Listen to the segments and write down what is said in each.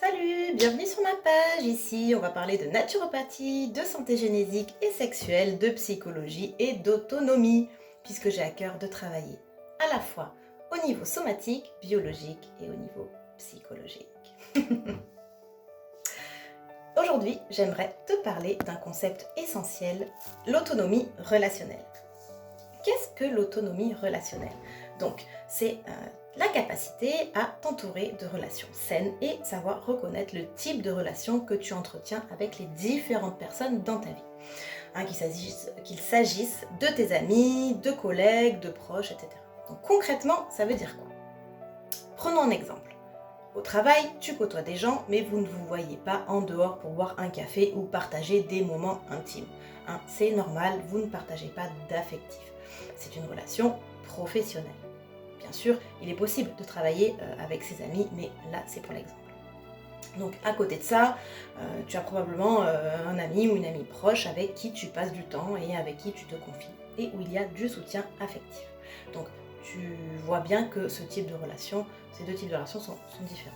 Salut, bienvenue sur ma page. Ici, on va parler de naturopathie, de santé génésique et sexuelle, de psychologie et d'autonomie, puisque j'ai à cœur de travailler à la fois au niveau somatique, biologique et au niveau psychologique. Aujourd'hui, j'aimerais te parler d'un concept essentiel, l'autonomie relationnelle. Qu'est-ce que l'autonomie relationnelle? Donc, c'est la capacité à t'entourer de relations saines et savoir reconnaître le type de relation que tu entretiens avec les différentes personnes dans ta vie. Qu'il s'agisse de tes amis, de collègues, de proches, etc. Donc concrètement, ça veut dire quoi? Prenons un exemple. Au travail, tu côtoies des gens, mais vous ne vous voyez pas en dehors pour boire un café ou partager des moments intimes. C'est normal, vous ne partagez pas d'affectif. C'est une relation professionnelle. Bien sûr, il est possible de travailler avec ses amis, mais là, c'est pour l'exemple. Donc, à côté de ça, tu as probablement un ami ou une amie proche avec qui tu passes du temps et avec qui tu te confies, et où il y a du soutien affectif. Donc, tu vois bien que ces deux types de relations sont différentes.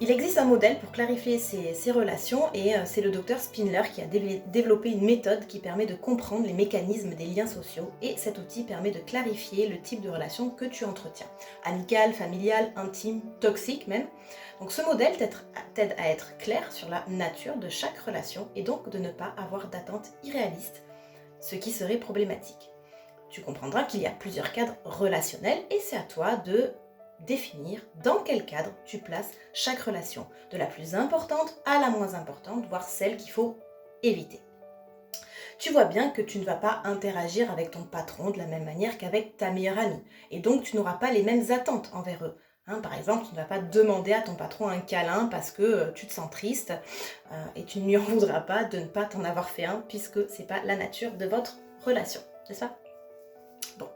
Il existe un modèle pour clarifier ces relations et c'est le docteur Spindler qui a développé une méthode qui permet de comprendre les mécanismes des liens sociaux et cet outil permet de clarifier le type de relation que tu entretiens. Amicale, familiale, intime, toxique même. Donc ce modèle t'aide à être clair sur la nature de chaque relation et donc de ne pas avoir d'attentes irréalistes, ce qui serait problématique. Tu comprendras qu'il y a plusieurs cadres relationnels et c'est à toi de définir dans quel cadre tu places chaque relation, de la plus importante à la moins importante, voire celle qu'il faut éviter. Tu vois bien que tu ne vas pas interagir avec ton patron de la même manière qu'avec ta meilleure amie, et donc tu n'auras pas les mêmes attentes envers eux. Par exemple, tu ne vas pas demander à ton patron un câlin parce que tu te sens triste et tu ne lui en voudras pas de ne pas t'en avoir fait un puisque c'est pas la nature de votre relation, c'est ça? Bon.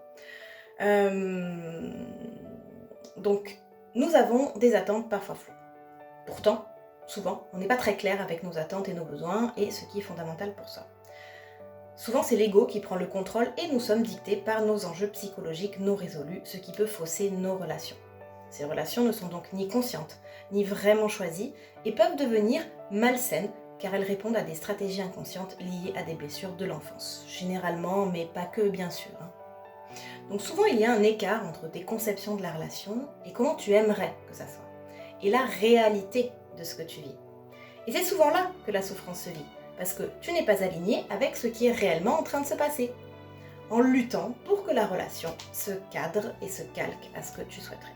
Donc, nous avons des attentes parfois floues. Pourtant, souvent, on n'est pas très clair avec nos attentes et nos besoins et ce qui est fondamental pour ça. Souvent, c'est l'ego qui prend le contrôle et nous sommes dictés par nos enjeux psychologiques non résolus, ce qui peut fausser nos relations. Ces relations ne sont donc ni conscientes, ni vraiment choisies et peuvent devenir malsaines car elles répondent à des stratégies inconscientes liées à des blessures de l'enfance. Généralement, mais pas que, bien sûr. Donc souvent, il y a un écart entre tes conceptions de la relation et comment tu aimerais que ça soit, et la réalité de ce que tu vis. Et c'est souvent là que la souffrance se vit, parce que tu n'es pas aligné avec ce qui est réellement en train de se passer, en luttant pour que la relation se cadre et se calque à ce que tu souhaiterais.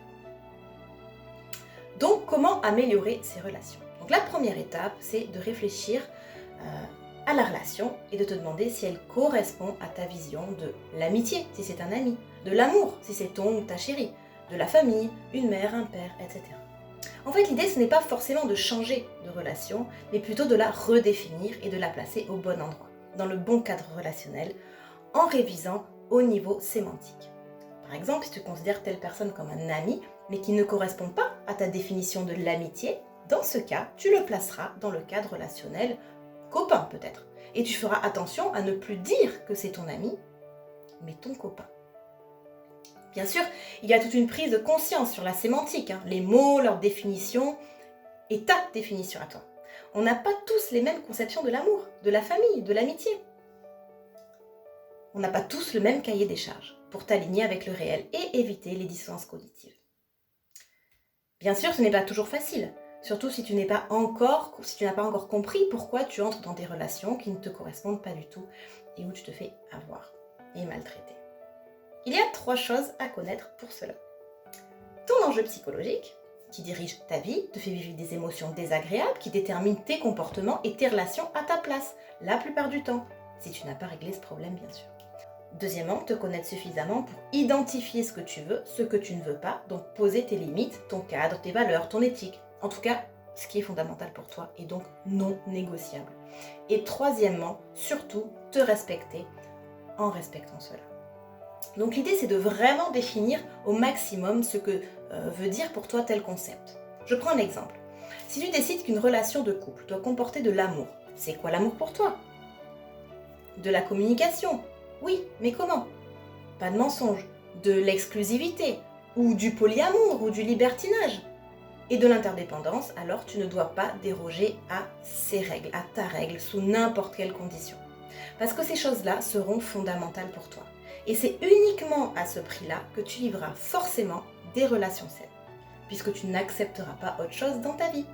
Donc, comment améliorer ces relations? Donc la première étape, c'est de réfléchir à la relation et de te demander si elle correspond à ta vision de l'amitié, si c'est un ami, de l'amour, si c'est ton ou ta chérie, de la famille, une mère, un père, etc. En fait, l'idée, ce n'est pas forcément de changer de relation, mais plutôt de la redéfinir et de la placer au bon endroit, dans le bon cadre relationnel, en révisant au niveau sémantique. Par exemple, si tu considères telle personne comme un ami, mais qui ne correspond pas à ta définition de l'amitié, dans ce cas, tu le placeras dans le cadre relationnel copain peut-être. Et tu feras attention à ne plus dire que c'est ton ami, mais ton copain. Bien sûr, il y a toute une prise de conscience sur la sémantique, les mots, leur définition et ta définition à toi. On n'a pas tous les mêmes conceptions de l'amour, de la famille, de l'amitié. On n'a pas tous le même cahier des charges pour t'aligner avec le réel et éviter les dissonances cognitives. Bien sûr, ce n'est pas toujours facile, surtout si tu n'as pas encore compris pourquoi tu entres dans des relations qui ne te correspondent pas du tout et où tu te fais avoir et maltraiter. Il y a 3 choses à connaître pour cela. Ton enjeu psychologique, qui dirige ta vie, te fait vivre des émotions désagréables, qui détermine tes comportements et tes relations à ta place, la plupart du temps, si tu n'as pas réglé ce problème bien sûr. Deuxièmement, te connaître suffisamment pour identifier ce que tu veux, ce que tu ne veux pas, donc poser tes limites, ton cadre, tes valeurs, ton éthique. En tout cas, ce qui est fondamental pour toi et donc non négociable. Et troisièmement, surtout, te respecter en respectant cela. Donc l'idée, c'est de vraiment définir au maximum ce que veut dire pour toi tel concept. Je prends un exemple. Si tu décides qu'une relation de couple doit comporter de l'amour, c'est quoi l'amour pour toi? De la communication? Oui, mais comment? Pas de mensonge. De l'exclusivité? ou du polyamour, ou du libertinage, et de l'interdépendance, alors tu ne dois pas déroger à ces règles, à ta règle, sous n'importe quelle condition. Parce que ces choses-là seront fondamentales pour toi. Et c'est uniquement à ce prix-là que tu vivras forcément des relations saines, puisque tu n'accepteras pas autre chose dans ta vie.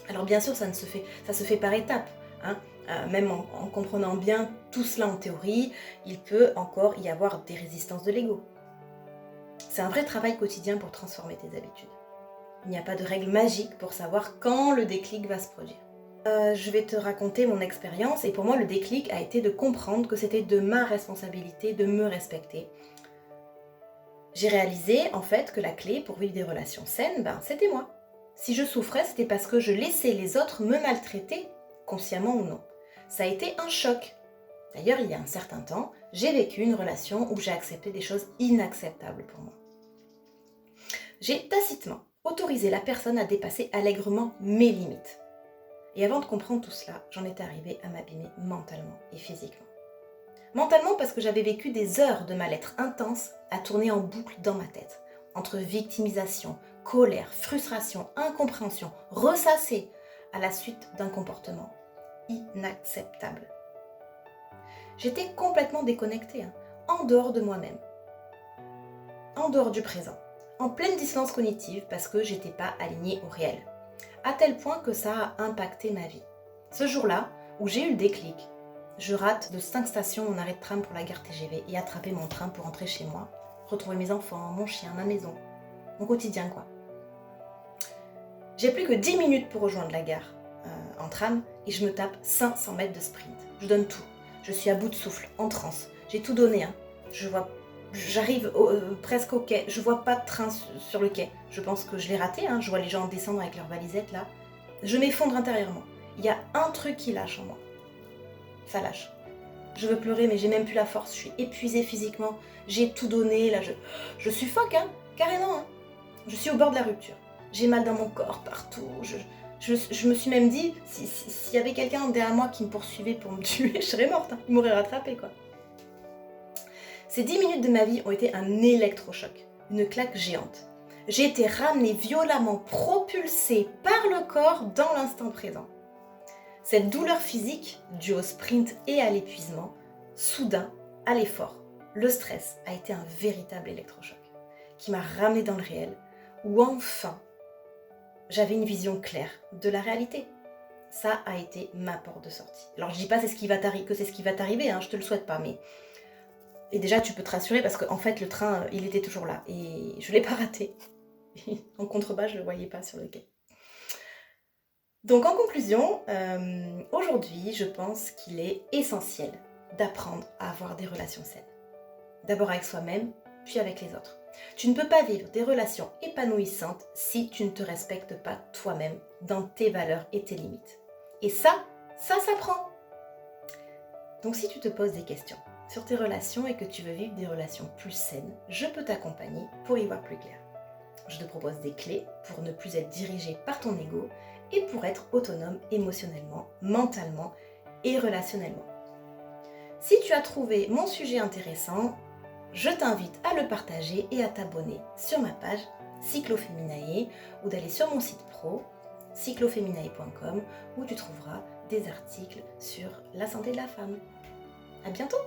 Alors bien sûr, ça se fait par étapes, hein. Même en comprenant bien tout cela en théorie, il peut encore y avoir des résistances de l'ego. C'est un vrai travail quotidien pour transformer tes habitudes. Il n'y a pas de règle magique pour savoir quand le déclic va se produire. Je vais te raconter mon expérience et pour moi le déclic a été de comprendre que c'était de ma responsabilité de me respecter. J'ai réalisé en fait que la clé pour vivre des relations saines, c'était moi. Si je souffrais, c'était parce que je laissais les autres me maltraiter, consciemment ou non. Ça a été un choc. D'ailleurs, il y a un certain temps, j'ai vécu une relation où j'ai accepté des choses inacceptables pour moi. J'ai tacitement autorisé la personne à dépasser allègrement mes limites. Et avant de comprendre tout cela, j'en étais arrivée à m'abîmer mentalement et physiquement. Mentalement parce que j'avais vécu des heures de mal-être intense à tourner en boucle dans ma tête, entre victimisation, colère, frustration, incompréhension, ressassée à la suite d'un comportement inacceptable. J'étais complètement déconnectée, en dehors de moi-même, en dehors du présent, en pleine dissonance cognitive parce que j'étais pas alignée au réel, à tel point que ça a impacté ma vie. Ce jour-là, où j'ai eu le déclic, je rate de 5 stations mon arrêt de tram pour la gare TGV et attraper mon train pour rentrer chez moi, retrouver mes enfants, mon chien, ma maison, mon quotidien quoi. J'ai plus que 10 minutes pour rejoindre la gare en tram et je me tape 500 mètres de sprint. Je donne tout. Je suis à bout de souffle, en transe. J'ai tout donné. J'arrive presque au quai. Je vois pas de train sur le quai. Je pense que je l'ai raté. Je vois les gens descendre avec leurs valisettes là. Je m'effondre intérieurement. Il y a un truc qui lâche en moi. Ça lâche. Je veux pleurer mais j'ai même plus la force. Je suis épuisée physiquement. J'ai tout donné. Là, je suffoque, carrément. Je suis au bord de la rupture. J'ai mal dans mon corps partout. Je me suis même dit, s'il y avait quelqu'un derrière moi qui me poursuivait pour me tuer, je serais morte. Il m'aurait rattrapée, quoi. Ces 10 minutes de ma vie ont été un électrochoc, une claque géante. J'ai été ramenée violemment, propulsée par le corps dans l'instant présent. Cette douleur physique, due au sprint et à l'épuisement, soudain, à l'effort, le stress a été un véritable électrochoc qui m'a ramenée dans le réel, où enfin, j'avais une vision claire de la réalité. Ça a été ma porte de sortie. Alors je dis pas que c'est ce qui va t'arriver, je te le souhaite pas, mais... Et déjà tu peux te rassurer parce qu'en fait le train, il était toujours là et je l'ai pas raté. En contrebas, je le voyais pas sur le quai. Donc en conclusion, aujourd'hui, je pense qu'il est essentiel d'apprendre à avoir des relations saines. D'abord avec soi-même, puis avec les autres. Tu ne peux pas vivre des relations épanouissantes si tu ne te respectes pas toi-même dans tes valeurs et tes limites. Et ça s'apprend. Donc si tu te poses des questions sur tes relations et que tu veux vivre des relations plus saines, je peux t'accompagner pour y voir plus clair. Je te propose des clés pour ne plus être dirigé par ton ego et pour être autonome émotionnellement, mentalement et relationnellement. Si tu as trouvé mon sujet intéressant, je t'invite à le partager et à t'abonner sur ma page Cyclofeminae ou d'aller sur mon site pro cyclofeminae.com où tu trouveras des articles sur la santé de la femme. À bientôt!